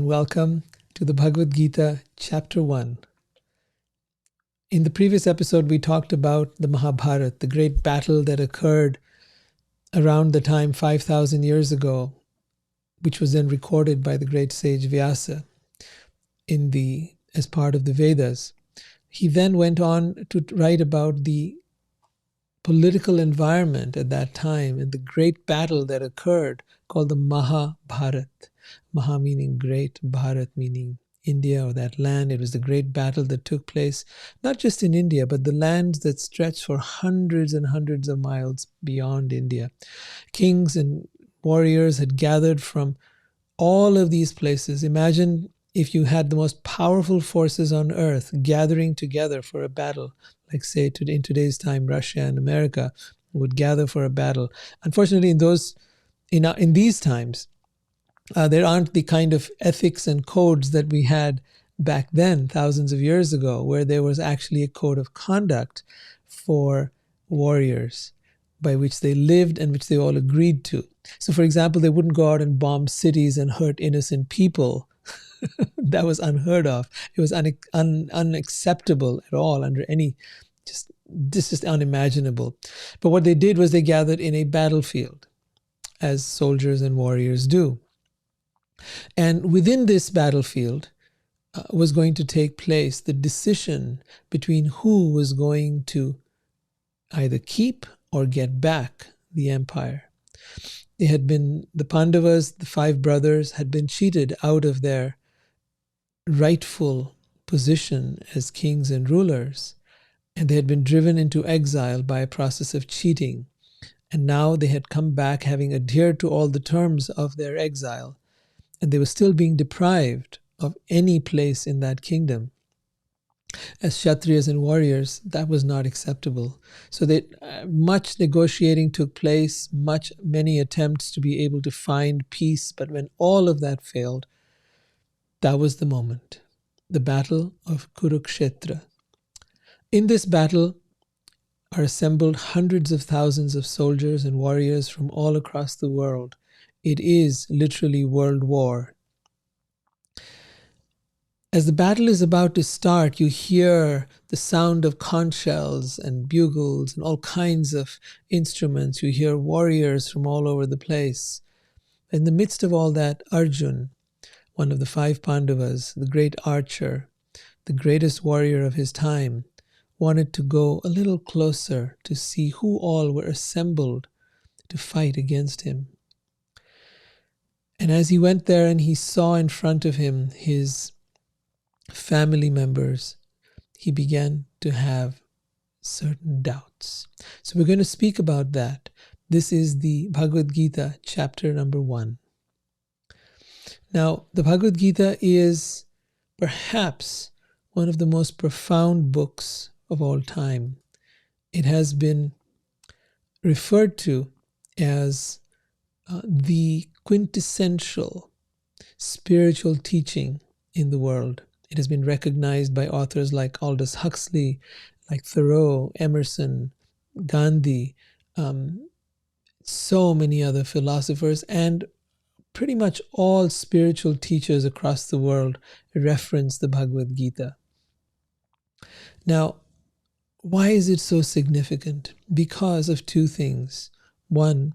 welcome to the Bhagavad Gita Chapter 1. In the previous episode, we talked about the Mahabharata, the great battle that occurred around the time 5,000 years ago, which was then recorded by the great sage Vyasa as part of the Vedas. He then went on to write about the political environment at that time and the great battle that occurred called the Mahabharata. Maha meaning great, Bharat meaning India or that land. It was the great battle that took place not just in India, but the lands that stretched for hundreds and hundreds of miles beyond India. Kings and warriors had gathered from all of these places. Imagine if you had the most powerful forces on earth gathering together for a battle, like say in today's time, Russia and America would gather for a battle. Unfortunately, in these times, there aren't the kind of ethics and codes that we had back then, thousands of years ago, where there was actually a code of conduct for warriors by which they lived and which they all agreed to. So, for example, they wouldn't go out and bomb cities and hurt innocent people. That was unheard of. It was unacceptable at all under any, this is unimaginable. But what they did was they gathered in a battlefield, as soldiers and warriors do. And within this battlefield was going to take place the decision between who was going to either keep or get back the empire. The Pandavas, the five brothers, had been cheated out of their rightful position as kings and rulers, and they had been driven into exile by a process of cheating. And now they had come back having adhered to all the terms of their exile, and they were still being deprived of any place in that kingdom. As Kshatriyas and warriors, that was not acceptable. So much negotiating took place, many attempts to be able to find peace, but when all of that failed, that was the moment, the battle of Kurukshetra. In this battle are assembled hundreds of thousands of soldiers and warriors from all across the world. It is literally world war. As the battle is about to start, you hear the sound of conch shells and bugles and all kinds of instruments. You hear warriors from all over the place. In the midst of all that, Arjun, one of the five Pandavas, the great archer, the greatest warrior of his time, wanted to go a little closer to see who all were assembled to fight against him. And as he went there and he saw in front of him his family members, he began to have certain doubts. So we're going to speak about that. This is the Bhagavad Gita, chapter number 1. Now, the Bhagavad Gita is perhaps one of the most profound books of all time. It has been referred to as the quintessential spiritual teaching in the world. It has been recognized by authors like Aldous Huxley, like Thoreau, Emerson, Gandhi, so many other philosophers, and pretty much all spiritual teachers across the world reference the Bhagavad Gita. Now, why is it so significant? Because of two things. One,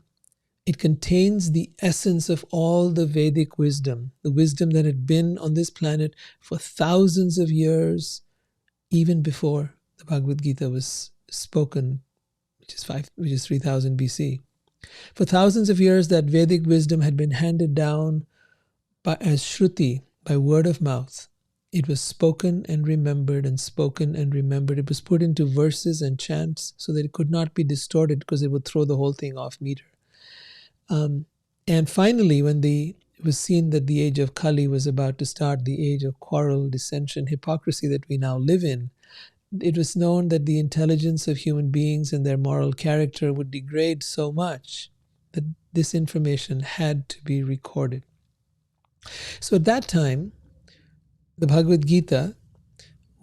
it contains the essence of all the Vedic wisdom, the wisdom that had been on this planet for thousands of years, even before the Bhagavad Gita was spoken, which is 3000 BC. For thousands of years, that Vedic wisdom had been handed down as Shruti, by word of mouth. It was spoken and remembered and spoken and remembered. It was put into verses and chants so that it could not be distorted because it would throw the whole thing off meter. And finally, when it was seen that the age of Kali was about to start, the age of quarrel, dissension, hypocrisy that we now live in, it was known that the intelligence of human beings and their moral character would degrade so much that this information had to be recorded. So at that time, the Bhagavad Gita,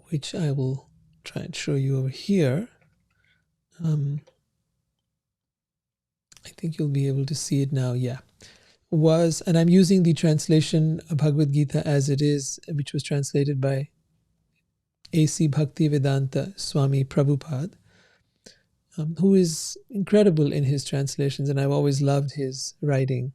which I will try and show you over here, I think you'll be able to see it now. Yeah. was, and I'm using the translation of Bhagavad Gita as it is, which was translated by A.C. Bhaktivedanta Swami Prabhupada, who is incredible in his translations, and I've always loved his writing.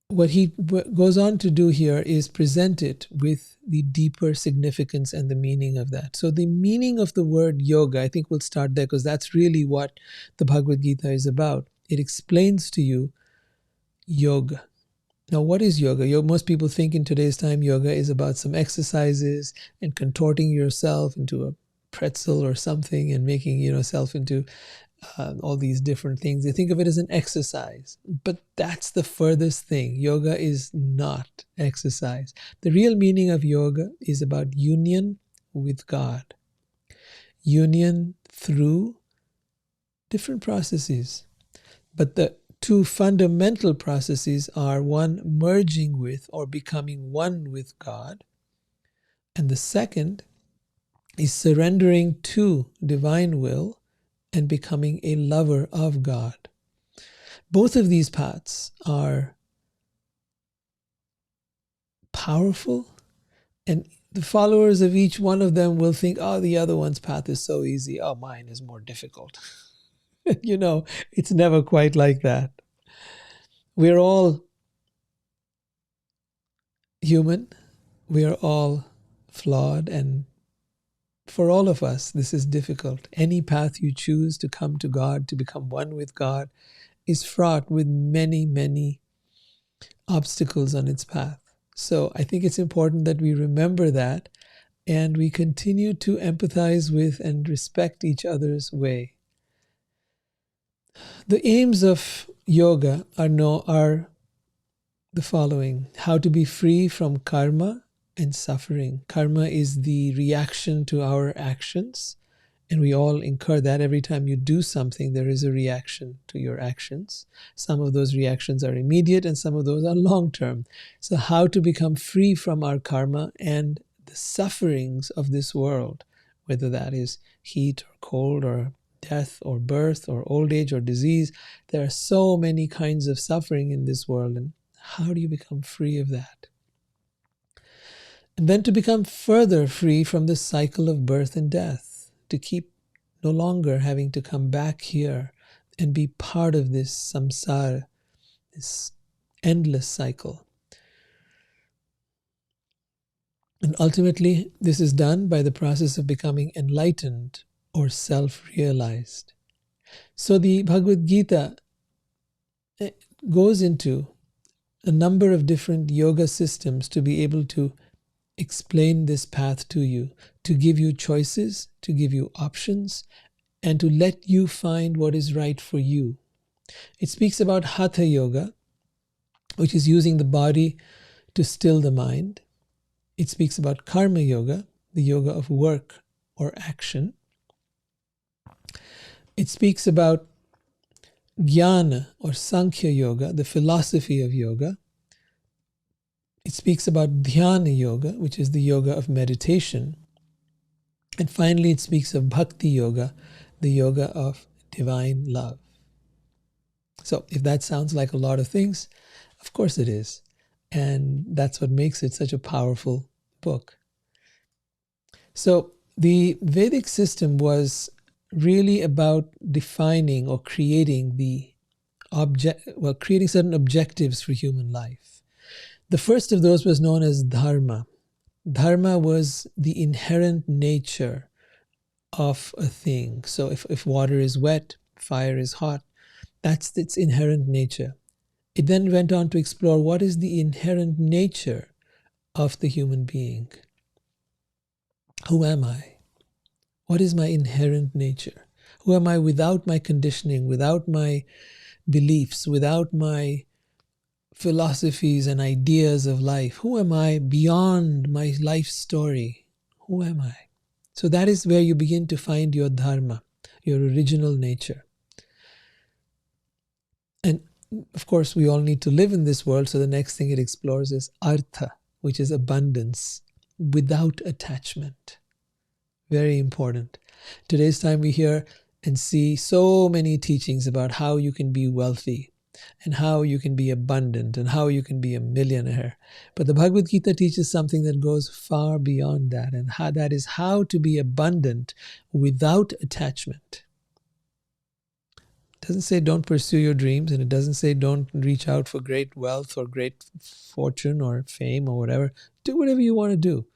What he goes on to do here is present it with the deeper significance and the meaning of that. So the meaning of the word yoga, I think we'll start there because that's really what the Bhagavad Gita is about. It explains to you yoga. Now, what is yoga? Most people think in today's time yoga is about some exercises and contorting yourself into a pretzel or something and making yourself into all these different things. They think of it as an exercise, but that's the furthest thing. Yoga is not exercise. The real meaning of yoga is about union with God, union through different processes. But the two fundamental processes are one, merging with or becoming one with God, and the second is surrendering to divine will and becoming a lover of God. Both of these paths are powerful, and the followers of each one of them will think, oh, the other one's path is so easy. Oh, mine is more difficult. It's never quite like that. We're all human. We are all flawed, and for all of us, this is difficult. Any path you choose to come to God, to become one with God, is fraught with many, many obstacles on its path. So I think it's important that we remember that and we continue to empathize with and respect each other's way. The aims of yoga are the following: how to be free from karma and suffering. Karma is the reaction to our actions, and we all incur that. Every time you do something, there is a reaction to your actions. Some of those reactions are immediate and some of those are long-term. So how to become free from our karma and the sufferings of this world, whether that is heat or cold or death or birth or old age or disease. There are so many kinds of suffering in this world, and how do you become free of that? And then to become further free from the cycle of birth and death, to keep no longer having to come back here and be part of this samsara, this endless cycle. And ultimately, this is done by the process of becoming enlightened or self-realized. So the Bhagavad Gita goes into a number of different yoga systems to be able to explain this path to you, to give you choices, to give you options, and to let you find what is right for you. It speaks about Hatha Yoga, which is using the body to still the mind. It speaks about Karma Yoga, the yoga of work or action. It speaks about Jnana or Sankhya Yoga, the philosophy of yoga. It speaks about Dhyana Yoga, which is the yoga of meditation. And finally, it speaks of Bhakti Yoga, the yoga of divine love. So if that sounds like a lot of things, of course it is. And that's what makes it such a powerful book. So the Vedic system was really about defining or creating creating certain objectives for human life. The first of those was known as dharma. Dharma was the inherent nature of a thing. So if water is wet, fire is hot, that's its inherent nature. It then went on to explore what is the inherent nature of the human being. Who am I? What is my inherent nature? Who am I without my conditioning, without my beliefs, without my philosophies and ideas of life? Who am I beyond my life story? Who am I? So that is where you begin to find your dharma, your original nature. And of course, we all need to live in this world, so the next thing it explores is artha, which is abundance without attachment. Very important. Today's time we hear and see so many teachings about how you can be wealthy and how you can be abundant and how you can be a millionaire. But the Bhagavad Gita teaches something that goes far beyond that, and that is how to be abundant without attachment. It doesn't say don't pursue your dreams, and it doesn't say don't reach out for great wealth or great fortune or fame or whatever. Do whatever you want to do,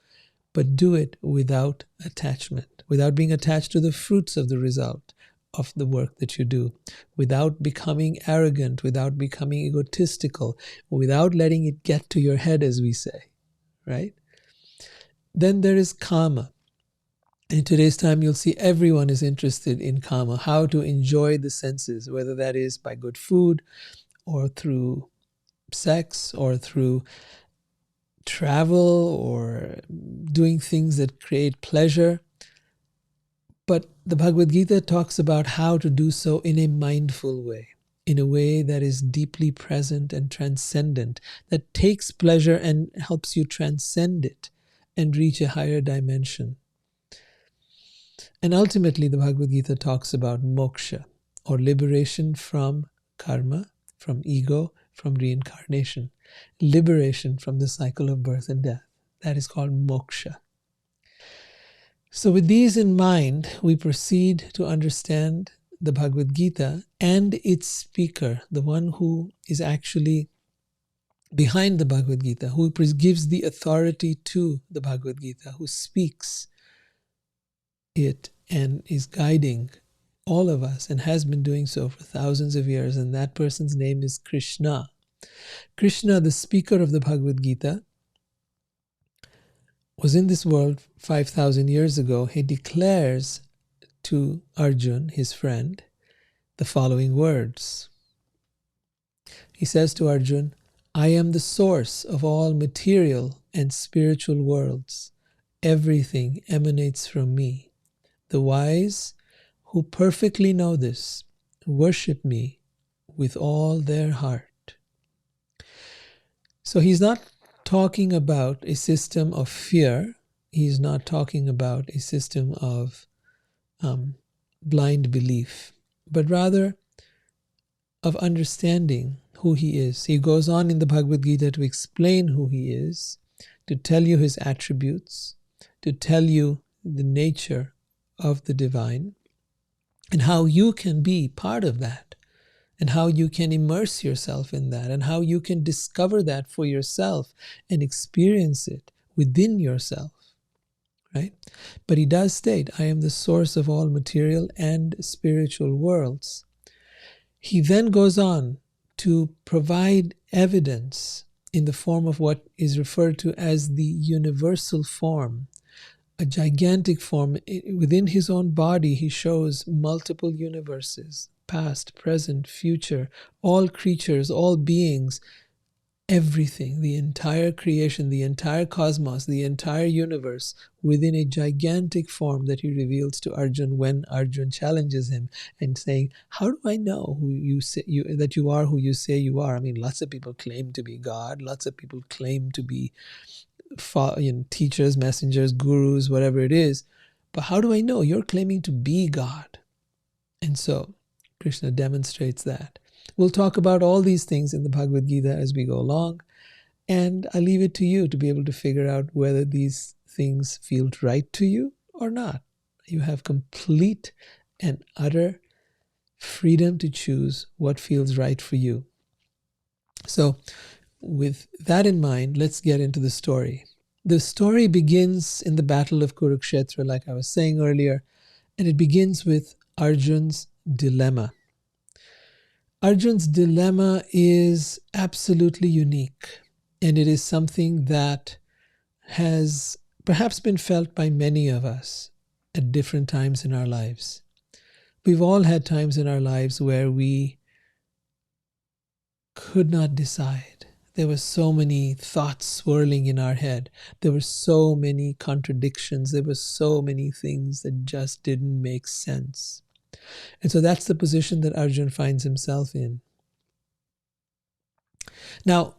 but do it without attachment, without being attached to the fruits of the result of the work that you do, without becoming arrogant, without becoming egotistical, without letting it get to your head, as we say, right? Then there is karma. In today's time, you'll see everyone is interested in karma, how to enjoy the senses, whether that is by good food or through sex or through travel or doing things that create pleasure. But the Bhagavad Gita talks about how to do so in a mindful way, in a way that is deeply present and transcendent, that takes pleasure and helps you transcend it and reach a higher dimension. And ultimately, the Bhagavad Gita talks about moksha, or liberation from karma, from ego, from reincarnation, liberation from the cycle of birth and death. That is called moksha. So with these in mind, we proceed to understand the Bhagavad Gita and its speaker, the one who is actually behind the Bhagavad Gita, who gives the authority to the Bhagavad Gita, who speaks it and is guiding all of us and has been doing so for thousands of years. And that person's name is Krishna. Krishna, the speaker of the Bhagavad Gita, was in this world 5,000 years ago. He declares to Arjun, his friend, the following words. He says to Arjun, I am the source of all material and spiritual worlds. Everything emanates from me. The wise who perfectly know this worship me with all their heart. So he's not talking about a system of fear. He's not talking about a system of blind belief, but rather of understanding who he is. He goes on in the Bhagavad Gita to explain who he is, to tell you his attributes, to tell you the nature of the divine, and how you can be part of that, and how you can immerse yourself in that, and how you can discover that for yourself and experience it within yourself, right? But he does state, I am the source of all material and spiritual worlds. He then goes on to provide evidence in the form of what is referred to as the universal form, a gigantic form. Within his own body, he shows multiple universes, past, present, future, all creatures, all beings, everything, the entire creation, the entire cosmos, the entire universe within a gigantic form that he reveals to Arjun when Arjun challenges him and saying, how do I know who you say that you are who you say you are? I mean, lots of people claim to be God. Lots of people claim to be teachers, messengers, gurus, whatever it is. But how do I know? You're claiming to be God. And so Krishna demonstrates that. We'll talk about all these things in the Bhagavad Gita as we go along, and I leave it to you to be able to figure out whether these things feel right to you or not. You have complete and utter freedom to choose what feels right for you. So with that in mind, let's get into the story. The story begins in the Battle of Kurukshetra, like I was saying earlier, and it begins with Arjun's dilemma. Arjun's dilemma is absolutely unique, and it is something that has perhaps been felt by many of us at different times in our lives. We've all had times in our lives where we could not decide. There were so many thoughts swirling in our head. There were so many contradictions. There were so many things that just didn't make sense. And so that's the position that Arjun finds himself in. Now,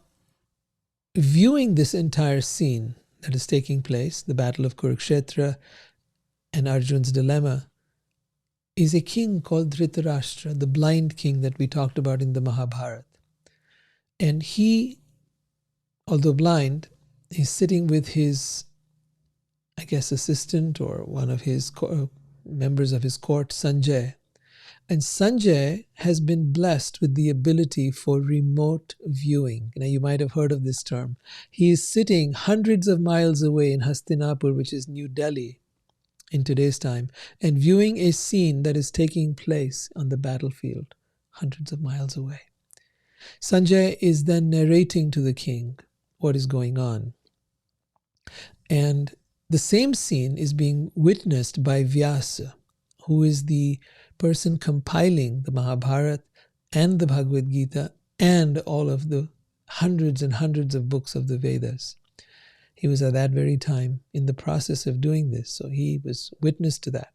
viewing this entire scene that is taking place, the Battle of Kurukshetra and Arjun's dilemma, is a king called Dhritarashtra, the blind king that we talked about in the Mahabharata. And he, although blind, is sitting with his, I guess, assistant or one of his members of his court, Sanjay. And Sanjay has been blessed with the ability for remote viewing. Now, you might have heard of this term. He is sitting hundreds of miles away in Hastinapur, which is New Delhi in today's time, and viewing a scene that is taking place on the battlefield, hundreds of miles away. Sanjay is then narrating to the king what is going on. And the same scene is being witnessed by Vyasa, who is the person compiling the Mahabharata and the Bhagavad Gita and all of the hundreds and hundreds of books of the Vedas. He was at that very time in the process of doing this, so he was witness to that.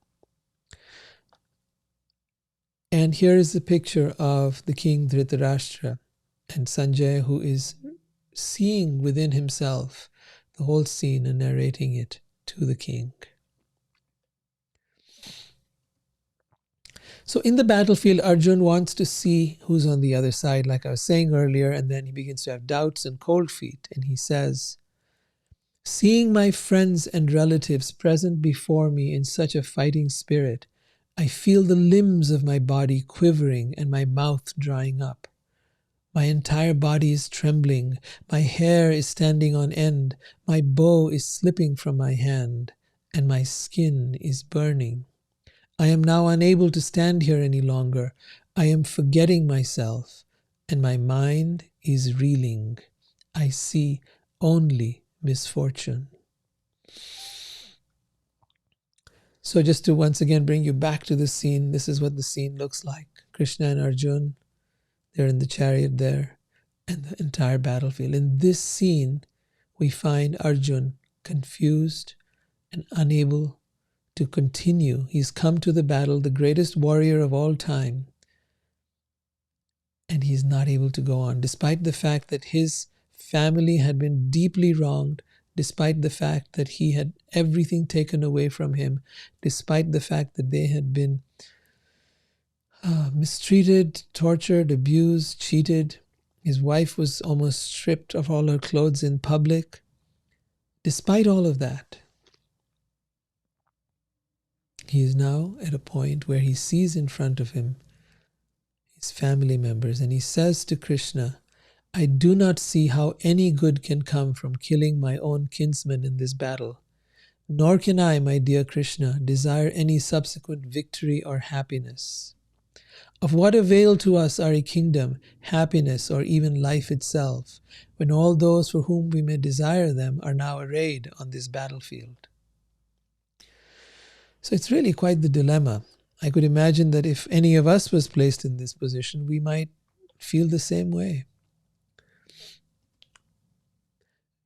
And here is the picture of the king Dhritarashtra and Sanjay, who is seeing within himself the whole scene and narrating it to the king. So in the battlefield, Arjun wants to see who's on the other side, like I was saying earlier, and then he begins to have doubts and cold feet. And he says, "Seeing my friends and relatives present before me in such a fighting spirit, I feel the limbs of my body quivering and my mouth drying up. My entire body is trembling, my hair is standing on end, my bow is slipping from my hand, and my skin is burning. I am now unable to stand here any longer. I am forgetting myself, and my mind is reeling. I see only misfortune." So just to once again bring you back to the scene, this is what the scene looks like. Krishna and Arjun, they're in the chariot there, and the entire battlefield. In this scene, we find Arjun confused and unable to continue. He's come to the battle, the greatest warrior of all time, and he's not able to go on, despite the fact that his family had been deeply wronged, despite the fact that he had everything taken away from him, despite the fact that they had been mistreated, tortured, abused, cheated. His wife was almost stripped of all her clothes in public. Despite all of that, he is now at a point where he sees in front of him his family members, and he says to Krishna, "I do not see how any good can come from killing my own kinsmen in this battle, nor can I, my dear Krishna, desire any subsequent victory or happiness. Of what avail to us are a kingdom, happiness, or even life itself, when all those for whom we may desire them are now arrayed on this battlefield?" So it's really quite the dilemma. I could imagine that if any of us was placed in this position, we might feel the same way.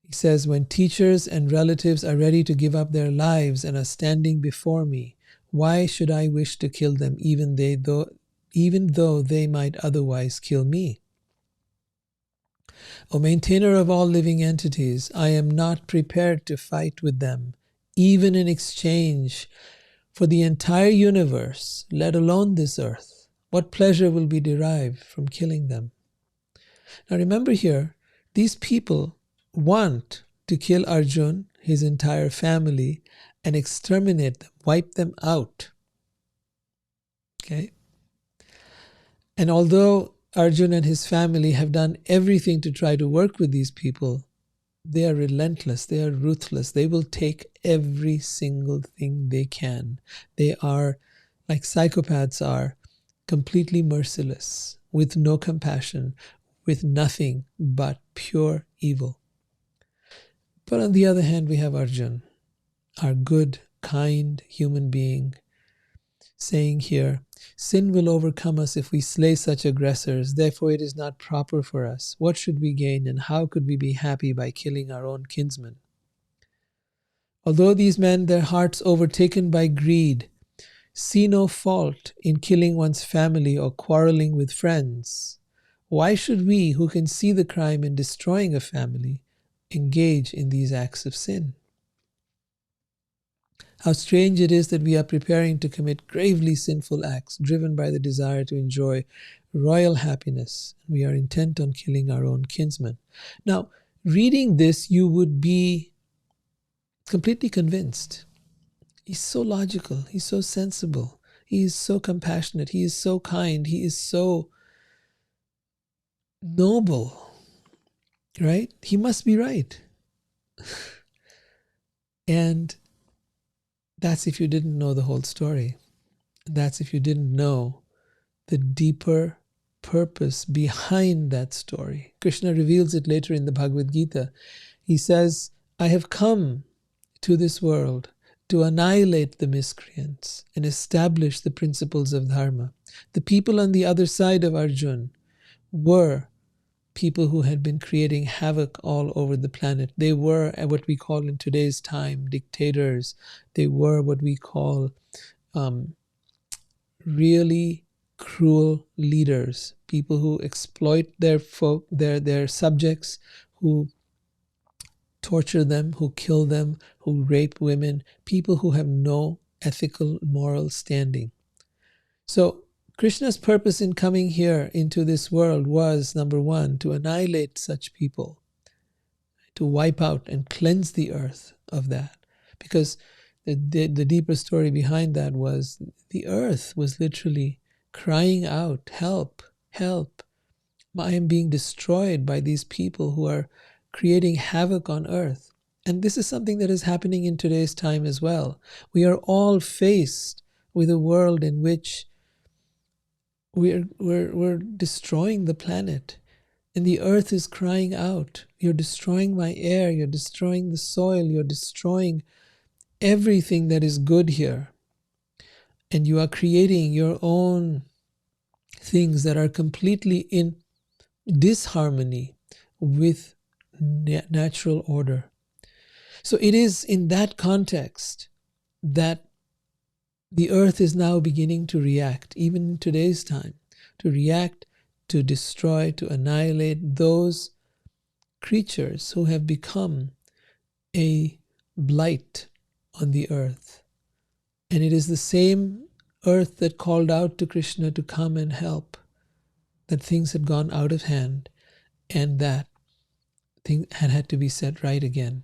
He says, "When teachers and relatives are ready to give up their lives and are standing before me, why should I wish to kill them, even though they might otherwise kill me? O maintainer of all living entities, I am not prepared to fight with them, even in exchange for the entire universe, let alone this earth. What pleasure will be derived from killing them?" Now remember here, these people want to kill Arjun, his entire family, and exterminate them, wipe them out. Okay? And although Arjun and his family have done everything to try to work with these people, they are relentless, they are ruthless. They will take every single thing they can. They are, like psychopaths are, completely merciless, with no compassion, with nothing but pure evil. But on the other hand, we have Arjun, our good, kind human being, saying here, "Sin will overcome us if we slay such aggressors. Therefore it is not proper for us. What should we gain, and how could we be happy by killing our own kinsmen? Although these men, their hearts overtaken by greed, see no fault in killing one's family or quarreling with friends, why should we, who can see the crime in destroying a family, engage in these acts of sin?" How strange it is that we are preparing to commit gravely sinful acts, driven by the desire to enjoy royal happiness. We are intent on killing our own kinsmen. Now, reading this, you would be completely convinced. He's so logical. He's so sensible. He is so compassionate. He is so kind. He is so noble, right? He must be right. And that's if you didn't know the whole story. That's if you didn't know the deeper purpose behind that story. Krishna reveals it later in the Bhagavad Gita. He says, I have come to this world to annihilate the miscreants and establish the principles of dharma. The people on the other side of Arjun were people who had been creating havoc all over the planet. They were what we call in today's time dictators. They were what we call really cruel leaders, people who exploit their subjects, who torture them, who kill them, who rape women, people who have no ethical, moral standing. So Krishna's purpose in coming here into this world was, number one, to annihilate such people, to wipe out and cleanse the earth of that. Because the deeper story behind that was the earth was literally crying out, help, help. I am being destroyed by these people who are creating havoc on earth. And this is something that is happening in today's time as well. We are all faced with a world in which we're destroying the planet. And the earth is crying out, you're destroying my air, you're destroying the soil, you're destroying everything that is good here. And you are creating your own things that are completely in disharmony with natural order. So it is in that context that the earth is now beginning to react, even in today's time, to react, to destroy, to annihilate those creatures who have become a blight on the earth. And it is the same earth that called out to Krishna to come and help, that things had gone out of hand and that things had to be set right again.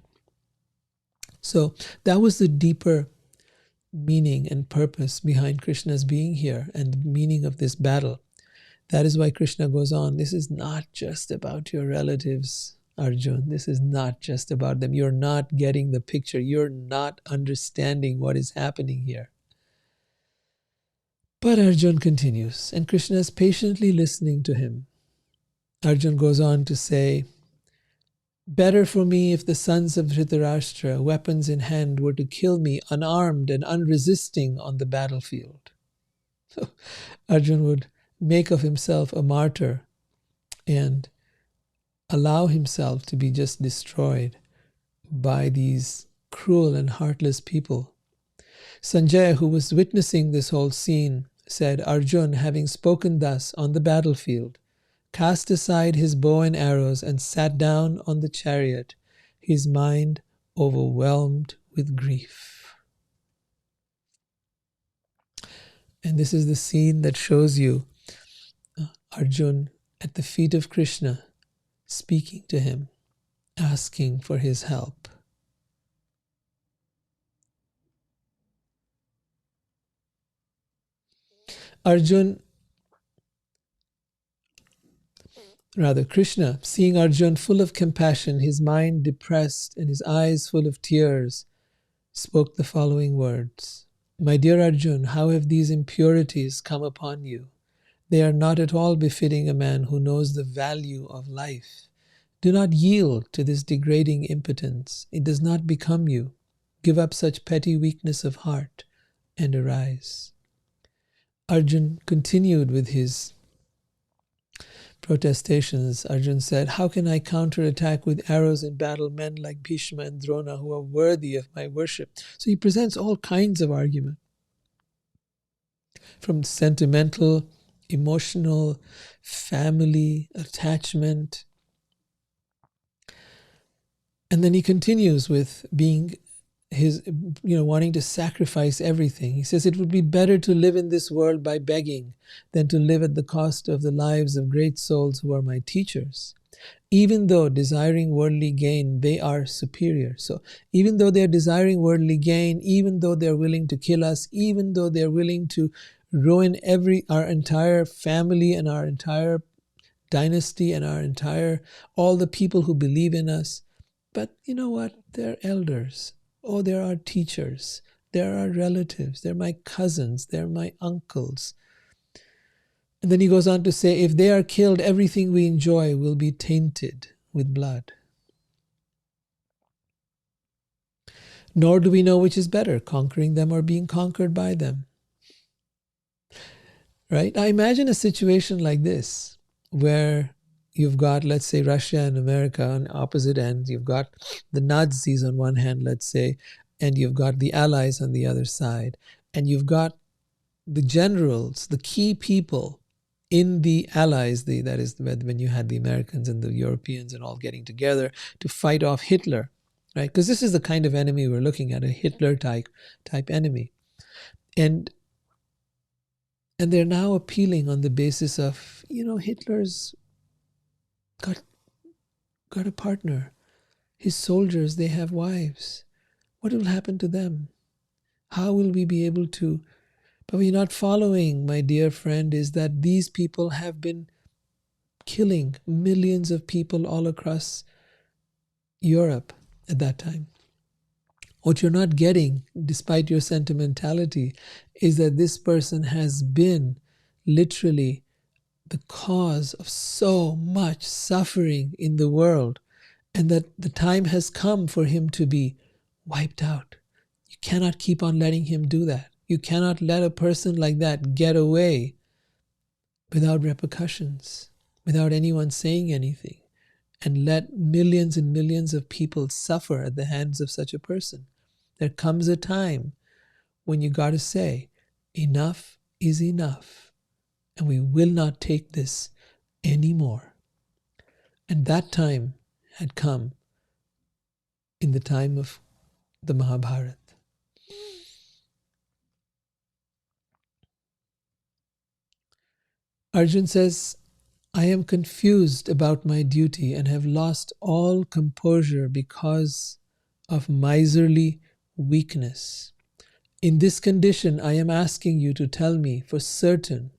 So that was the deeper meaning and purpose behind Krishna's being here and the meaning of this battle. That is why Krishna goes on, this is not just about your relatives, Arjun. This is not just about them. You're not getting the picture. You're not understanding what is happening here. But Arjun continues, and Krishna is patiently listening to him. Arjun goes on to say, better for me if the sons of Dhritarashtra, weapons in hand, were to kill me unarmed and unresisting on the battlefield. So Arjun would make of himself a martyr and allow himself to be just destroyed by these cruel and heartless people. Sanjaya, who was witnessing this whole scene, said, Arjun, having spoken thus on the battlefield, cast aside his bow and arrows and sat down on the chariot, his mind overwhelmed with grief. And this is the scene that shows you Arjun at the feet of Krishna, speaking to him, asking for his help. Krishna, seeing Arjun full of compassion, his mind depressed and his eyes full of tears, spoke the following words. My dear Arjun, how have these impurities come upon you? They are not at all befitting a man who knows the value of life. Do not yield to this degrading impotence. It does not become you. Give up such petty weakness of heart and arise. Arjun continued with his protestations. Arjun said, how can I counterattack with arrows in battle men like Bhishma and Drona who are worthy of my worship? So he presents all kinds of argument, from sentimental, emotional, family, attachment. And then he continues with being his, wanting to sacrifice everything. He says it would be better to live in this world by begging than to live at the cost of the lives of great souls who are my teachers. Even though desiring worldly gain, they are superior. So even though they're desiring worldly gain, even though they're willing to kill us, even though they're willing to ruin our entire family and our entire dynasty and all the people who believe in us. But you know what? They're elders. Oh, they're our teachers. They're our relatives. They're my cousins. They're my uncles. And then he goes on to say, if they are killed, everything we enjoy will be tainted with blood. Nor do we know which is better, conquering them or being conquered by them. Right? Now imagine a situation like this, where you've got, let's say, Russia and America on opposite ends. You've got the Nazis on one hand, let's say, and you've got the Allies on the other side. And you've got the generals, the key people in the Allies, that is when you had the Americans and the Europeans and all getting together to fight off Hitler, right? Because this is the kind of enemy we're looking at, a Hitler type enemy. And they're now appealing on the basis of, Hitler's got a partner. His soldiers, they have wives. What will happen to them? How will we be able to? But we're not following, my dear friend, is that these people have been killing millions of people all across Europe at that time. What you're not getting, despite your sentimentality, is that this person has been literally the cause of so much suffering in the world, and that the time has come for him to be wiped out. You cannot keep on letting him do that. You cannot let a person like that get away without repercussions, without anyone saying anything, and let millions and millions of people suffer at the hands of such a person. There comes a time when you got to say, enough is enough, and we will not take this anymore. And that time had come in the time of the Mahabharata. Arjun says, I am confused about my duty and have lost all composure because of miserly weakness. In this condition, I am asking you to tell me for certain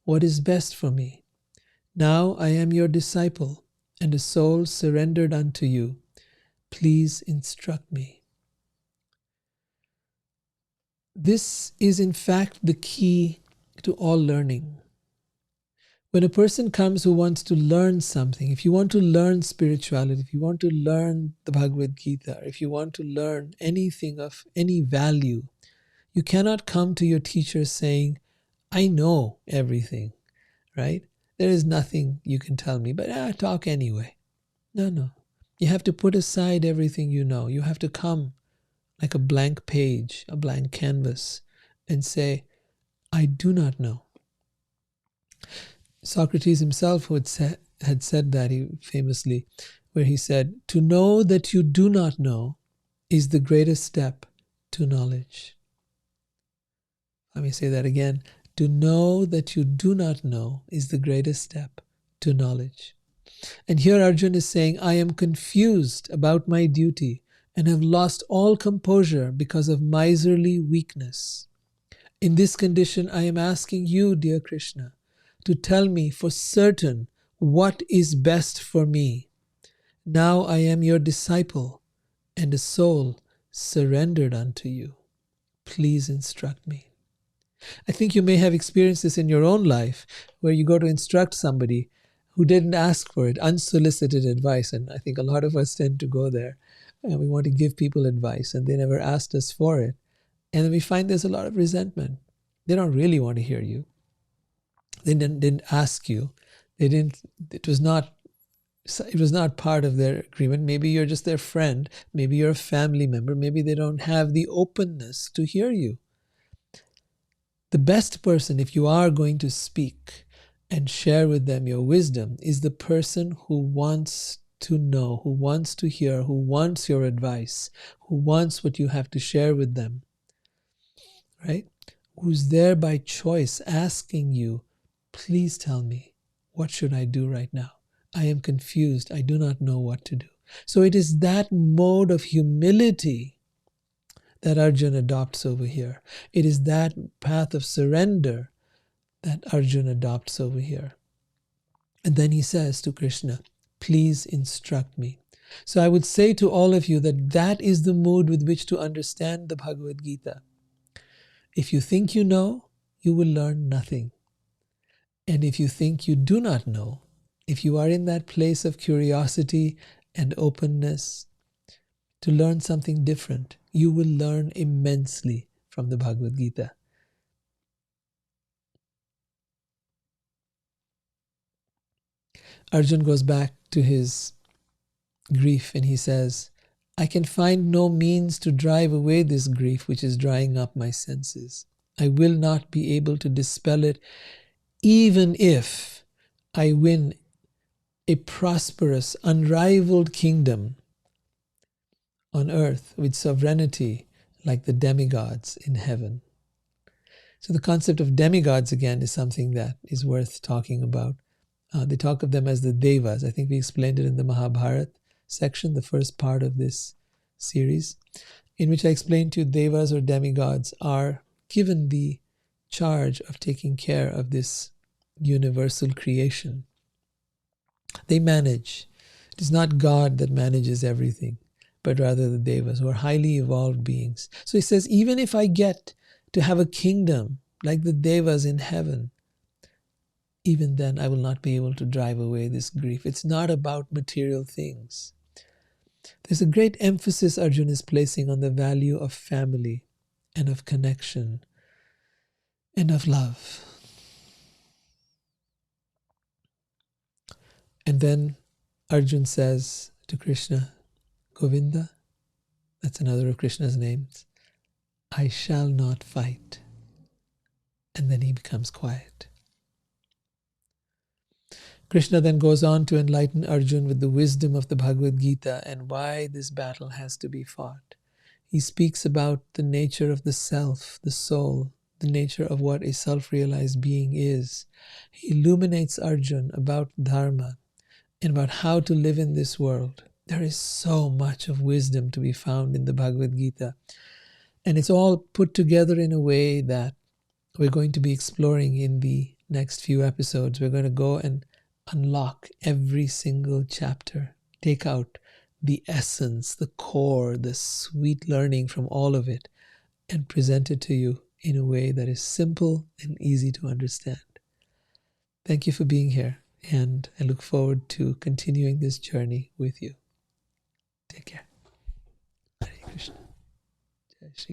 what is best for me. Now I am your disciple and a soul surrendered unto you. Please instruct me. This is in fact the key to all learning. When a person comes who wants to learn something, if you want to learn spirituality, if you want to learn the Bhagavad Gita, if you want to learn anything of any value, you cannot come to your teacher saying, I know everything, right? There is nothing you can tell me, but I talk anyway. No. You have to put aside everything you know. You have to come like a blank page, a blank canvas, and say, I do not know. Socrates himself had said that famously, where he said, to know that you do not know is the greatest step to knowledge. Let me say that again. To know that you do not know is the greatest step to knowledge. And here Arjun is saying, I am confused about my duty and have lost all composure because of miserly weakness. In this condition, I am asking you, dear Krishna, to tell me for certain what is best for me. Now I am your disciple and a soul surrendered unto you. Please instruct me. I think you may have experienced this in your own life, where you go to instruct somebody who didn't ask for it, unsolicited advice. And I think a lot of us tend to go there, and we want to give people advice, and they never asked us for it. And then we find there's a lot of resentment. They don't really want to hear you. They didn't ask you. It was not part of their agreement. Maybe you're just their friend. Maybe you're a family member. Maybe they don't have the openness to hear you. The best person, if you are going to speak and share with them your wisdom, is the person who wants to know, who wants to hear, who wants your advice, who wants what you have to share with them, right? Who's there by choice asking you, please tell me, what should I do right now? I am confused. I do not know what to do. So it is that mode of humility that Arjun adopts over here. It is that path of surrender that Arjun adopts over here. And then he says to Krishna, please instruct me. So I would say to all of you that that is the mood with which to understand the Bhagavad Gita. If you think you know, you will learn nothing. And if you think you do not know, if you are in that place of curiosity and openness to learn something different, you will learn immensely from the Bhagavad Gita. Arjun goes back to his grief and he says, I can find no means to drive away this grief which is drying up my senses. I will not be able to dispel it even if I win a prosperous, unrivaled kingdom on earth with sovereignty like the demigods in heaven. So the concept of demigods again is something that is worth talking about. They talk of them as the devas. I think we explained it in the Mahabharata section, the first part of this series, in which I explained to you devas or demigods are given the charge of taking care of this universal creation. They manage. It is not God that manages everything, but rather the devas, who are highly evolved beings. So he says, even if I get to have a kingdom like the devas in heaven, even then I will not be able to drive away this grief. It's not about material things. There's a great emphasis Arjun is placing on the value of family and of connection and of love. And then Arjun says to Krishna, Govinda, that's another of Krishna's names, I shall not fight. And then he becomes quiet. Krishna then goes on to enlighten Arjun with the wisdom of the Bhagavad Gita and why this battle has to be fought. He speaks about the nature of the self, the soul, the nature of what a self-realized being is. He illuminates Arjun about dharma and about how to live in this world. There is so much of wisdom to be found in the Bhagavad Gita. And it's all put together in a way that we're going to be exploring in the next few episodes. We're going to go and unlock every single chapter, take out the essence, the core, the sweet learning from all of it, and present it to you in a way that is simple and easy to understand. Thank you for being here, and I look forward to continuing this journey with you. Take care. Hare Krishna. Jai Shri